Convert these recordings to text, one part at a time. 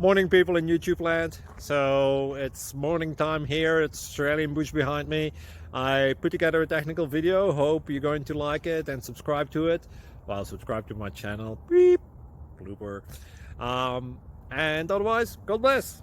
Morning people in YouTube land. So it's morning time here. It's Australian bush behind me. I put together a technical video. Hope you're going to like it and subscribe to it. Well, subscribe to my channel. Beep. Blooper. And otherwise, God bless.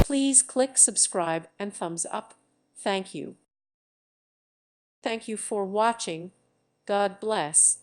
Please click subscribe and thumbs up. Thank you. Thank you for watching. God bless.